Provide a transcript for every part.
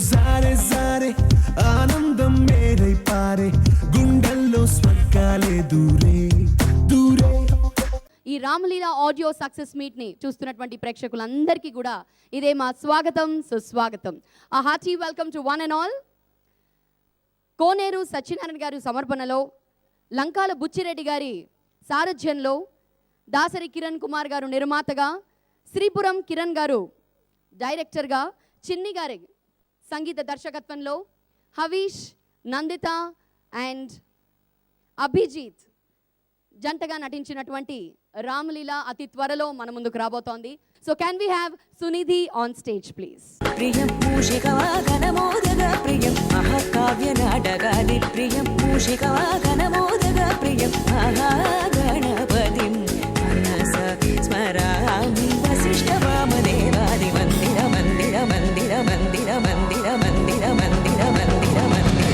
జారే జారే ఆనందం మేరై పారే గుండెల్లో స్వర్గాలే దూరే దూరే. ఈ రామలీల ఆడియో సక్సెస్ మీట్ ని చూస్తున్నటువంటి ప్రేక్షకులందరికీ కూడా ఇదే మా స్వాగతం సుస్వాగతం. A hearty welcome to one and all. Koneru Satyanarayana గారి సమర్పణలో, లంకాల బుచ్చిరెడ్డి గారి సారథ్యంలో, దాసరి కిరణ్ కుమార్ గారు నిర్మాతగా, శ్రీపురం కిరణ్ గారు డైరెక్టర్గా, చిన్ని గారి సంగీత దర్శకత్వంలో, హవీష్, నందిత అండ్ అభిజిత్ జంటగా నటించినటువంటి రామలీల అతి త్వరలో మన ముందుకు రాబోతోంది. So can we have Sunidhi on stage please. ప్రియం మూషికవాగనమోదగ ప్రియం మహాకావ్య నాటకాది ప్రియం మూషికవాగనమోదగ ప్రియం మహాగణపతిం మనస స్మరామి వసిష్ఠ వామదేవాది మందిర మందిర మందిర మందిర మందిర మందిర మందిర మందిర మందిర.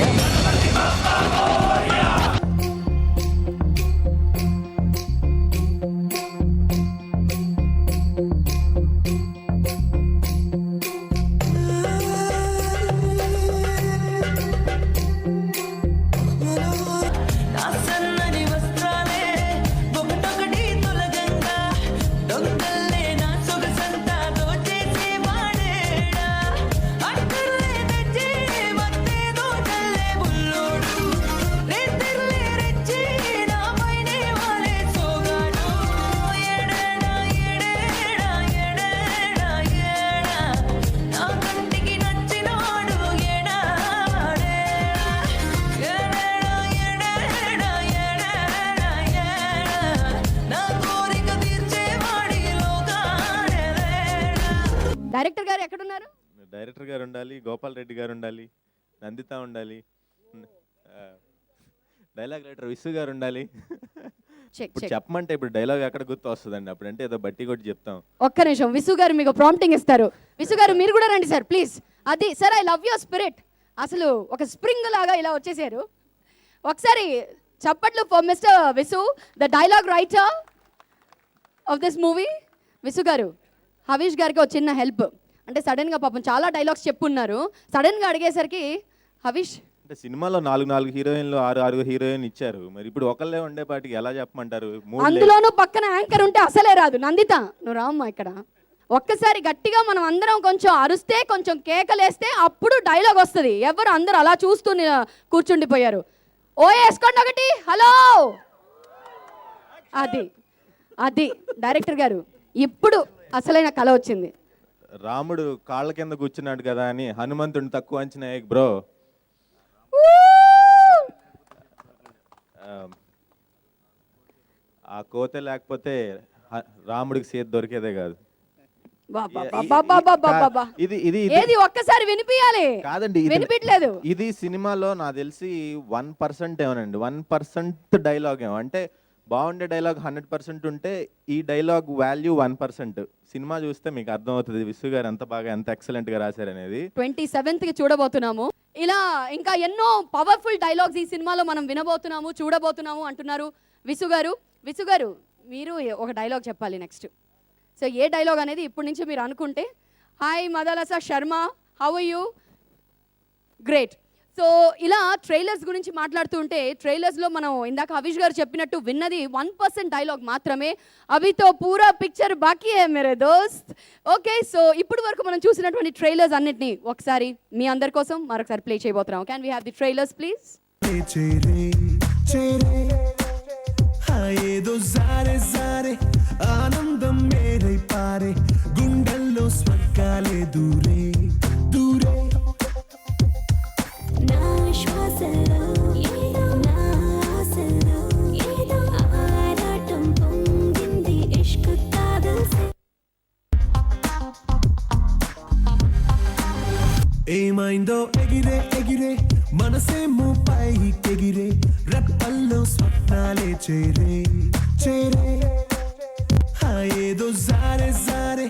డైరెక్టర్ గారు ఎక్కడున్నారు? డైరెక్టర్ గారు ఉండాలి, గోపాల్ రెడ్డి గారు ఉండాలి, నందిత ఉండాలి, డైలాగ్ రైటర్ విసు గారు ఉండాలి. ఇప్పుడు చెప్పమంటే ఇప్పుడు డైలాగ్ ఎక్కడ గుర్తు వస్తుందండి, అప్పుడంటే ఏదో బట్టి కొట్టి చెప్తాం. ఒక్క నిమిషం, విసు గారు మీకు ప్రాంప్టింగ్ ఇస్తారు. విసు గారు మీరు కూడా రండి సార్ ప్లీజ్. అది sir, I love your spirit. అసలు ఒక స్ప్రింగ్ లాగా ఇలా వచ్చేసారు. ఒకసారి చప్పట్లు for mister Visu, the dialogue writer of this movie. Visu గారు, హవీష్ గారికి ఒక చిన్న హెల్ప్. అంటే సడన్గా పాపం చాలా డైలాగ్స్ చెప్పున్నారు, సడన్గా అడిగేసరికి హవీష్ అంటే సినిమాలో 4 హీరోయిన్లు 6 హీరోయిన్ ఇచ్చారు, మరి ఇప్పుడు ఒకళ్ళే ఉండేపాటికి ఎలా చెప్పమంటారు? అందులోనూ పక్కన యాంకర్ ఉంటే అసలే రాదు. నందిత నువ్వు రామ్మా ఇక్కడ. ఒక్కసారి గట్టిగా మనం అందరం కొంచెం అరుస్తే, కొంచెం కేకలేస్తే అప్పుడు డైలాగ్ వస్తుంది. ఎవరు అందరూ అలా చూస్తూ కూర్చుండిపోయారు. ఓ వేసుకోండి ఒకటి, హలో. అది అది డైరెక్టర్ గారు, ఇప్పుడు అసలైన కళ వచ్చింది. రాముడు కాళ్ళ కింద కూర్చున్నాడు కదా అని హనుమంతుడిని తక్కువ అంచనా బ్రో. ఆ కోత లేకపోతే రాముడికి సీత దొరికేదే కాదు. ఏది ఒక్కసారి వినిపించాలి. కాదండి, వినిపించలేదు. ఇది సినిమాలో నాకు తెలిసి 1% ఏమోనండి, 1% డైలాగ్ ఏమో. అంటే బాగుండే డైలాగ్ 100% ఉంటే ఈ డైలాగ్ వాల్యూ 1%. సినిమా చూస్తే మీకు అర్థమవుతుంది విసు గారు ఎంత బాగా, ఎంత ఎక్సలెంట్ గా రాశారనేది. 27th కి చూడబోతున్నాము. ఇలా ఇంకా ఎన్నో పవర్ఫుల్ డైలాగ్స్ ఈ సినిమాలో మనం వినబోతున్నాము, చూడబోతున్నాము అంటున్నారు విసు గారు. విసు గారు, మీరు ఒక డైలాగ్ చెప్పాలి నెక్స్ట్. సో ఏ డైలాగ్ అనేది ఇప్పటి నుంచి మీరు అనుకుంటే. Hi Madalasa Sharma, how are you? Great. So ఇలా ట్రైలర్స్ గురించి మాట్లాడుతూ ఉంటే, ట్రైలర్స్లో మనం ఇందాక హవీష్ గారు చెప్పినట్టు విన్నది 1% డైలాగ్ మాత్రమే. అవితో పూరా పిక్చర్ బాకీ హై మేరే దోస్త్. ఓకే, సో ఇప్పుడు వరకు మనం చూసినటువంటి ట్రైలర్స్ అన్నిటినీ ఒకసారి మీ అందరి కోసం మరొకసారి ప్లే చేయబోతున్నాం. Can we have the trailers please? ఏదో జారే జారే ఆనందం మేరై పారే గుండెల్లో స్వర్గాలే దూరే దూరే. ఏమైందో ఎగిరే ఎగిరే మనసేమో పైకెగిరే రెప్పల్లో స్వప్నాలే చేరే చేరే. ఏదో జారే జారే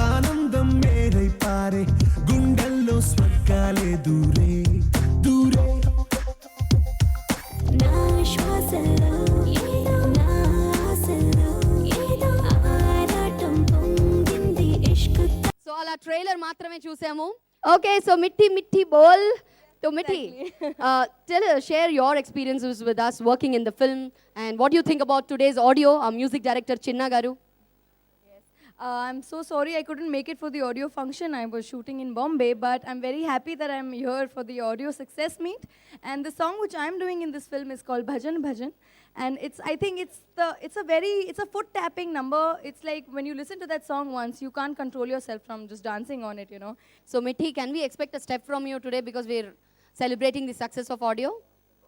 ఆనందం మేరై పారే గుండెల్లో స్వర్గాలే దూరే దూరే. సో అలా ట్రైలర్ మాత్రమే చూసాము. Okay, so Mitti Bol. So Mitti, share your experiences with us working in the film and what do you think about today's audio? Our music director Chinna Garu. I'm so sorry I couldn't make it for the audio function. I was shooting in Bombay, but I'm very happy that I'm here for the audio success meet. And the song which I'm doing in this film is called Bhajan Bhajan. And I think it's a foot tapping number. It's like when you listen to that song once, you can't control yourself from just dancing on it, you know. So Mitti, can we expect a step from you today because we're celebrating the success of audio?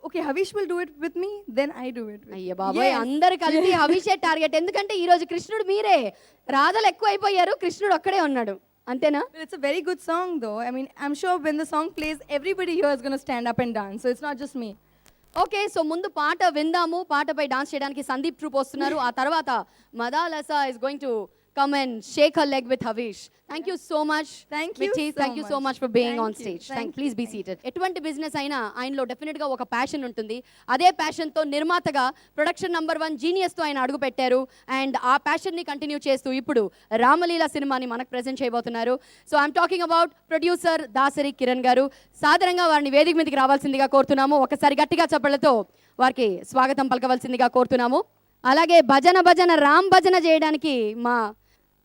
Okay, Havish will do it with me, then I do it. అయ్య బాబాయ్ అందరు కలిపి హవిషే target ఎందుకంటే ఈ రోజు కృష్ణుడు మీరే రాధలు ఎక్కువ అయిపోయారు కృష్ణుడు ఒక్కడే ఉన్నాడు అంతేనా But it's a very good song though. I mean, I'm sure when the song plays, everybody here is going to stand up and dance. So it's not just me. Okay so ముందు పాట విందాము పాటపై dance చేయడానికి Sandeep troupe వస్తున్నారు ఆ తర్వాత Madalasa is going to come and shake her leg with Havish. Thank you so much. Thank you Mitti, so thank you so much. much for being Thank on you. stage. Thank Please be seated. ఎటువంటి business అయినా ఆయనలో definite గా ఒక passion ఉంటుంది అదే passion తో నిర్మాతగా production number 1 genius తో ఆయన అడుగు పెట్టారు అండ్ ఆ ప్యాషన్ ని కంటిన్యూ చేస్తూ ఇప్పుడు రామలీల సినిమాని మనకు ప్రెజెంట్ చేయబోతున్నారు so I'm talking about producer Dasari Kiran గారు సాదరంగా వారిని వేదిక మీదకి రావాల్సిందిగా కోరుతున్నాము ఒకసారి గట్టిగా చప్పట్లతో వారికి స్వాగతం పలకవలసిందిగా కోరుతున్నాము అలాగే భజన రామ్ భజన చేయడానికి మా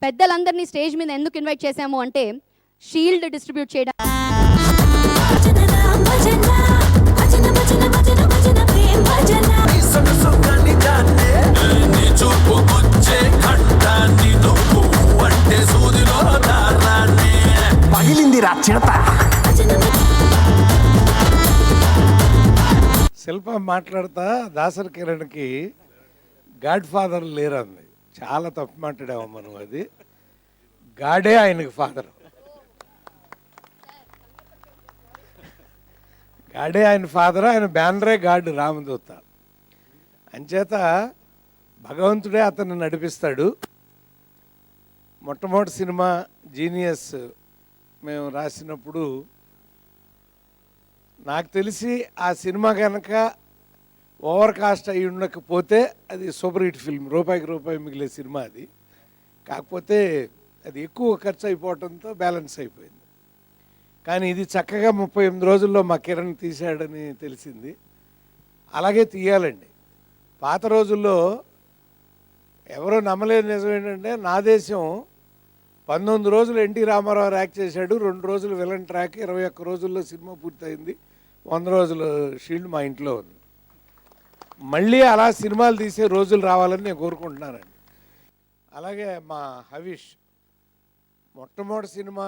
పెద్దలందరినీ స్టేజ్ మీద ఎందుకు ఇన్వైట్ చేశాము అంటే షీల్డ్ డిస్ట్రిబ్యూట్ చేయడానికి పగిలింది రా చిడత శిల్ప మాట్లాడతా దాసరి కిరణ్కి గాడ్ ఫాదర్ లేరంది చాలా తప్పు మాట్లాడాము మనం అది గాడే ఆయనకి ఫాదర్ గాడే ఆయన ఫాదర్ ఆయన బ్యానరే గాడ్ రామదూత అంచేత భగవంతుడే అతన్ని నడిపిస్తాడు మొట్టమొదటి సినిమా జీనియస్ మేము రాసినప్పుడు నాకు తెలిసి ఆ సినిమా కనుక ఓవర్ కాస్ట్ అయి ఉండకపోతే అది సూపర్ హిట్ ఫిల్మ్ రూపాయికి రూపాయి మిగిలే సినిమా అది కాకపోతే అది ఎక్కువ ఖర్చు అయిపోవడంతో బ్యాలెన్స్ అయిపోయింది కానీ ఇది చక్కగా 38 రోజుల్లో మా కిరణ్ తీశాడని తెలిసింది అలాగే తీయాలండి పాత రోజుల్లో ఎవరో నమ్మలేని నిజం ఏంటంటే నా దేశం 19 రోజులు ఎన్టీ రామారావు యాక్ట్ చేశాడు 2 రోజులు విలన్ ట్రాక్ 21 రోజుల్లో సినిమా పూర్తయింది 100 రోజుల షీల్డ్ మా ఇంట్లో ఉంది మళ్ళీ అలా సినిమాలు తీసే రోజులు రావాలని నేను కోరుకుంటున్నానండి అలాగే మా హవిష్ మొట్టమొదటి సినిమా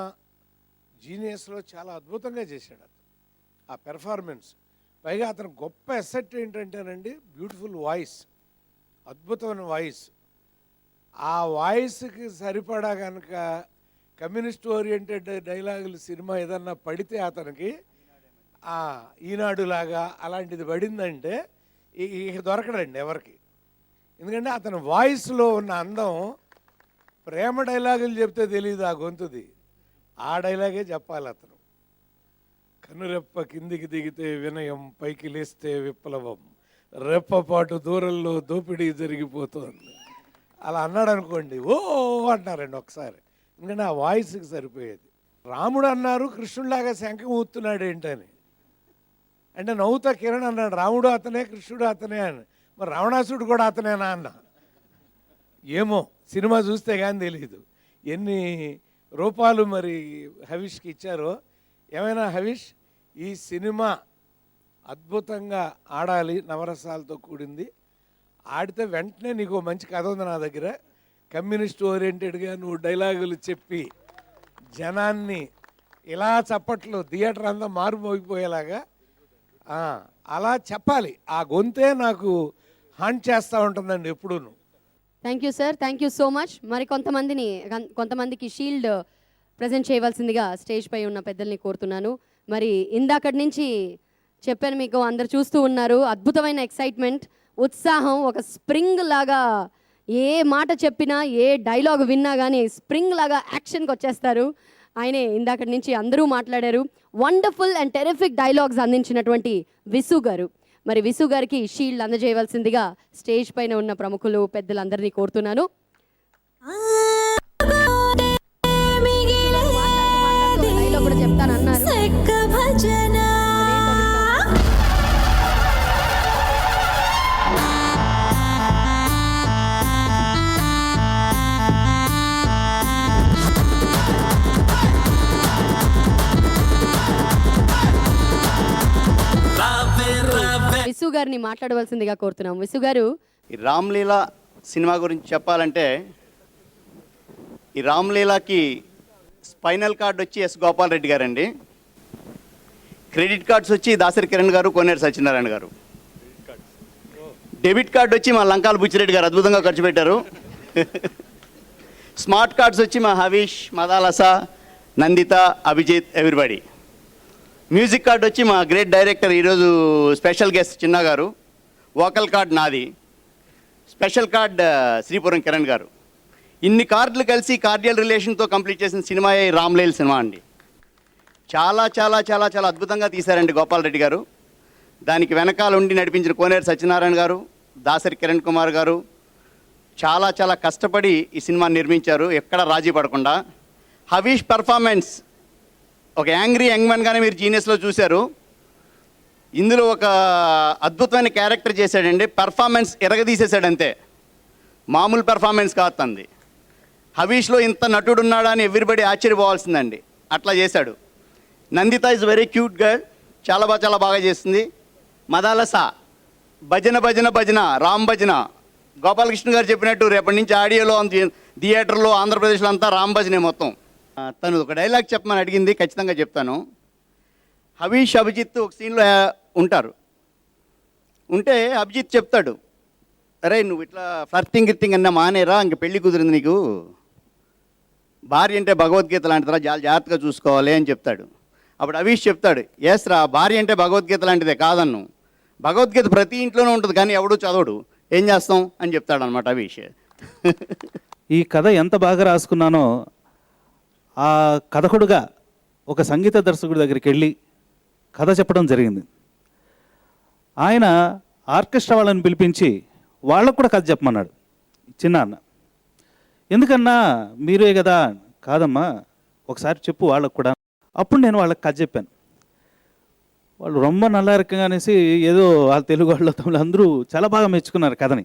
జీనియస్లో చాలా అద్భుతంగా చేశాడు అతను ఆ పెర్ఫార్మెన్స్ పైగా అతను గొప్ప ఎసెట్ ఏంటంటేనండి బ్యూటిఫుల్ వాయిస్ అద్భుతమైన వాయిస్ ఆ వాయిస్కి సరిపడా కనుక కమ్యూనిస్ట్ ఓరియంటెడ్ డైలాగులు సినిమా ఏదన్నా పడితే అతనికి ఈనాడులాగా అలాంటిది పడిందంటే ఇక దొరకడండి ఎవరికి ఎందుకంటే అతని వాయిస్లో ఉన్న అందం ప్రేమ డైలాగులు చెప్తే తెలియదు ఆ గొంతుది ఆ డైలాగే చెప్పాలి అతను కనురెప్ప కిందికి దిగితే వినయం పైకి లేస్తే విప్లవం రెప్పపాటు దూరంలో దోపిడీ జరిగిపోతుంది అలా అన్నాడు అనుకోండి ఓ అంటున్నారండి ఒకసారి ఎందుకంటే ఆ వాయిస్కి సరిపోయేది రాముడు అన్నారు కృష్ణుడిలాగా శంఖం ఊతున్నాడు ఏంటని అంటే నవ్వుతా కిరణ్ అన్నాడు రాముడు అతనే కృష్ణుడు అతనే అని మరి రావణాసుడు కూడా అతనేనా అన్న ఏమో సినిమా చూస్తే కానీ తెలియదు ఎన్ని రూపాలు మరి హవిష్కి ఇచ్చారో ఏమైనా హవిష్ ఈ సినిమా అద్భుతంగా ఆడాలి నవరసాలతో కూడింది ఆడితే వెంటనే నీకు మంచి కథ ఉంది నా దగ్గర కమ్యూనిస్ట్ ఓరియంటెడ్గా నువ్వు డైలాగులు చెప్పి జనాన్ని ఇలా చప్పట్లు థియేటర్ అంతా మారుమోగిపోయేలాగా అలా చెప్పాలి ఆ గొంతే నాకు హాంట్ చేస్తూ ఉంటుందండి ఎప్పుడూను thank you sir thank you so much మరి కొంతమందికి షీల్డ్ ప్రజెంట్ చేయవలసిందిగా స్టేజ్ పై ఉన్న పెద్దల్ని కోరుతున్నాను మరి ఇందాకటి నుంచి చెప్పాను మీకు అందరు చూస్తూ ఉన్నారు అద్భుతమైన ఎక్సైట్మెంట్ ఉత్సాహం ఒక స్ప్రింగ్ లాగా ఏ మాట చెప్పినా ఏ డైలాగ్ విన్నా కానీ స్ప్రింగ్ లాగా యాక్షన్కి వచ్చేస్తారు ఆయనే ఇందాకటి నుంచి అందరూ మాట్లాడారు వండర్ఫుల్ అండ్ టెరిఫిక్ డైలాగ్స్ అందించినటువంటి విసు గారు మరి విసు గారికి షీల్డ్ అందజేయవలసిందిగా స్టేజ్ పైన ఉన్న ప్రముఖులు పెద్దలందరినీ కోరుతున్నాను డైలాగ్ కూడా చెప్తానన్నారు. సెక్క భజన విసు గారిని మాట్లాడవలసిందిగా కోరుతున్నాం. విసు గారు, ఈ రామ్లీల సినిమా గురించి చెప్పాలంటే ఈ రామ్లీలాకి స్పైనల్ కార్డ్ వచ్చి ఎస్ గోపాల్ రెడ్డి గారండి. క్రెడిట్ కార్డ్స్ వచ్చి దాసరి కిరణ్ గారు, కోనేరు సత్యనారాయణ గారు. డెబిట్ కార్డ్ వచ్చి మా లంకాల బుచ్చిరెడ్డి గారు అద్భుతంగా ఖర్చు పెట్టారు. స్మార్ట్ కార్డ్స్ వచ్చి మా Havish, Madalasa, Nandita, Abhijit, everybody. Music card వచ్చి మా గ్రేట్ డైరెక్టర్ ఈరోజు స్పెషల్ గెస్ట్ చిన్న గారు. వోకల్ కార్డ్ నాది. స్పెషల్ కార్డ్ శ్రీపురం కిరణ్ గారు. ఇన్ని కార్డులు కలిసి కార్డియల్ రిలేషన్తో కంప్లీట్ చేసిన సినిమా ఈ రామ్లీల సినిమా అండి. చాలా చాలా చాలా చాలా అద్భుతంగా తీశారండి గోపాల్ రెడ్డి గారు. దానికి వెనకాల ఉండి నడిపించిన కోనేరు సత్యనారాయణ గారు, దాసరి కిరణ్ కుమార్ గారు చాలా చాలా కష్టపడి ఈ సినిమా నిర్మించారు, ఎక్కడ రాజీ పడకుండా. హవీష్ పర్ఫార్మెన్స్ ఒక యాంగ్రీ యంగ్ మ్యాన్గానే మీరు జీనియస్లో చూశారు. ఇందులో ఒక అద్భుతమైన క్యారెక్టర్ చేశాడండి. పర్ఫార్మెన్స్ ఎరగదీసేశాడు అంతే, మామూలు పర్ఫార్మెన్స్ కాదు తంది. హవీష్లో ఇంత నటుడు ఉన్నాడా అని ఎవ్రీబడి ఆశ్చర్యపోవాల్సిందండి, అట్లా చేశాడు. Nandita is very cute girl, చాలా బాగా చేస్తుంది. మదాలస భజన భజన భజన రామ్ భజన. గోపాలకృష్ణ గారు చెప్పినట్టు రేపటి నుంచి ఆడియోలో థియేటర్లో ఆంధ్రప్రదేశ్లో అంతా రామ్ భజనే మొత్తం. తను ఒక డైలాగ్ చెప్పమని అడిగింది, ఖచ్చితంగా చెప్తాను. హవీష్, అభిజిత్ ఒక సీన్లో ఉంటారు. ఉంటే అభిజిత్ చెప్తాడు, అరే నువ్వు ఇట్లా ఫ్లర్టింగ్ గిర్టింగ్ అన్నా మానేరా, ఇంక పెళ్లి కుదిరింది నీకు, భార్య అంటే భగవద్గీత లాంటిదిరా, చాలా జాగ్రత్తగా చూసుకోవాలి అని చెప్తాడు. అప్పుడు హవీష్ చెప్తాడు, ఎస్ రా, భార్య అంటే భగవద్గీత లాంటిదే కాదన్ను, భగవద్గీత ప్రతి ఇంట్లోనే ఉంటుంది కానీ ఎవడు చదవడు, ఏం చేస్తాం అని చెప్తాడు అనమాట హవీష్. ఈ కథ ఎంత బాగా రాసుకున్నానో, ఆ కథకుడుగా ఒక సంగీత దర్శకుడి దగ్గరికి వెళ్ళి కథ చెప్పడం జరిగింది. ఆయన ఆర్కెస్ట్రా వాళ్ళని పిలిపించి వాళ్ళకు కూడా కథ చెప్పమన్నాడు. చిన్న అన్న, ఎందుకన్నా మీరే కదా, కాదమ్మా ఒకసారి చెప్పు వాళ్ళకు కూడా. అప్పుడు నేను వాళ్ళకి కథ చెప్పాను. వాళ్ళు రొమ్మ నల్లారకంగా అనేసి ఏదో వాళ్ళ తెలుగు వాళ్ళు తమిళ అందరూ చాలా బాగా మెచ్చుకున్నారు కథని.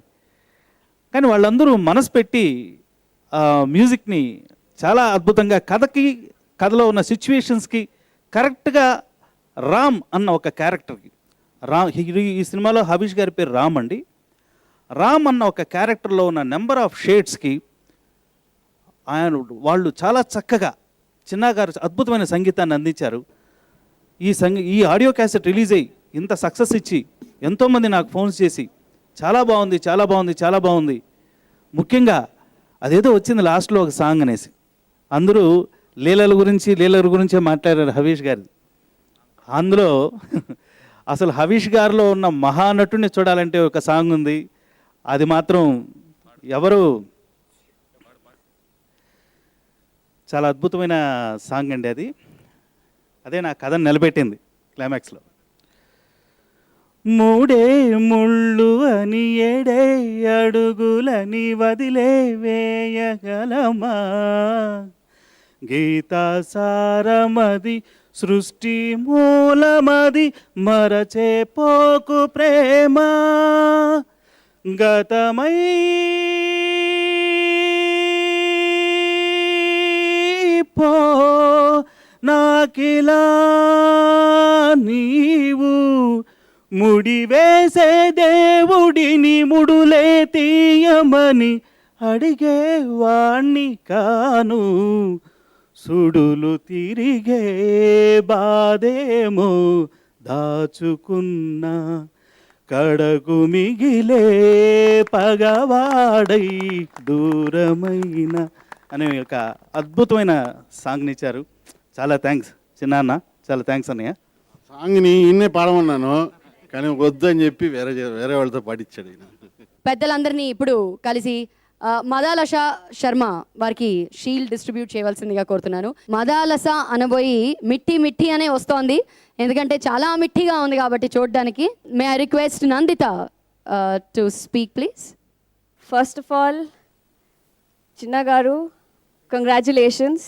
కానీ వాళ్ళందరూ మనసు పెట్టి మ్యూజిక్ని చాలా అద్భుతంగా కథలో ఉన్న సిచ్యువేషన్స్కి కరెక్ట్గా రామ్ అన్న ఒక క్యారెక్టర్కి ఈ సినిమాలో హవీష్ గారి పేరు రామ్ అండి. రామ్ అన్న ఒక క్యారెక్టర్లో ఉన్న నెంబర్ ఆఫ్ షేడ్స్కి వాళ్ళు చాలా చక్కగా చిన్నగారు అద్భుతమైన సంగీతాన్ని అందించారు. ఈ ఆడియో క్యాసెట్ రిలీజ్ అయ్యి ఇంత సక్సెస్ ఇచ్చి ఎంతోమంది నాకు ఫోన్స్ చేసి చాలా బాగుంది, చాలా బాగుంది, చాలా బాగుంది. ముఖ్యంగా అదేదో వచ్చింది లాస్ట్లో ఒక సాంగ్ అనేసి, అందరూ లీలల గురించే మాట్లాడారు హవీష్ గారి. అందులో అసలు హవీష్ గారిలో ఉన్న మహానటుని చూడాలంటే ఒక సాంగ్ ఉంది, అది మాత్రం ఎవరు చాలా అద్భుతమైన సాంగ్ అండి అది. అదే నా కథను నిలబెట్టింది క్లైమాక్స్లో. మూడే ముళ్ళు అని 7 అడుగులని వదిలే వేయగలమా, గీతా సారమది సృష్టి మూలమది మరచే పోకు ప్రేమ, గతమై పో నాకిలా నీవు ముడివేసే దేవుడిని ముడులే తీయమని అడిగే వాణ్ణి కాను, సుడులు తిరిగే బాధేమో దాచుకున్న కడకు మిగిలే పగవాడై దూరమైన అనే ఒక అద్భుతమైన సాంగ్ని ఇచ్చారు. చాలా థ్యాంక్స్ చిన్నాన్న, చాలా థ్యాంక్స్ అన్నయ్య. సాంగ్ని ఈయన్నే పాడమన్నాను కానీ వద్దని చెప్పి వేరే వాళ్ళతో పాటించాడు ఈయన. పెద్దలందరినీ ఇప్పుడు కలిసి మదాలస శర్మ వారికి షీల్డ్ డిస్ట్రిబ్యూట్ చేయవలసిందిగా కోరుతున్నాను. మదాలస అనబోయి మిట్టి మిట్టి అనే వస్తోంది, ఎందుకంటే చాలా మిట్టిగా ఉంది కాబట్టి చూడడానికి. May I request Nandita to speak please. First of all Chinna గారు, కంగ్రాచులేషన్స్.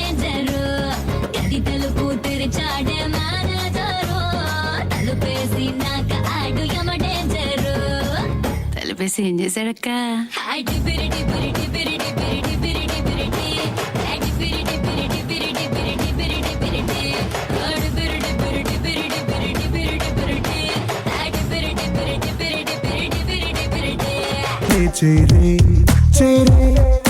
చేసి ఏం చేశాడక్క చేరే చేరే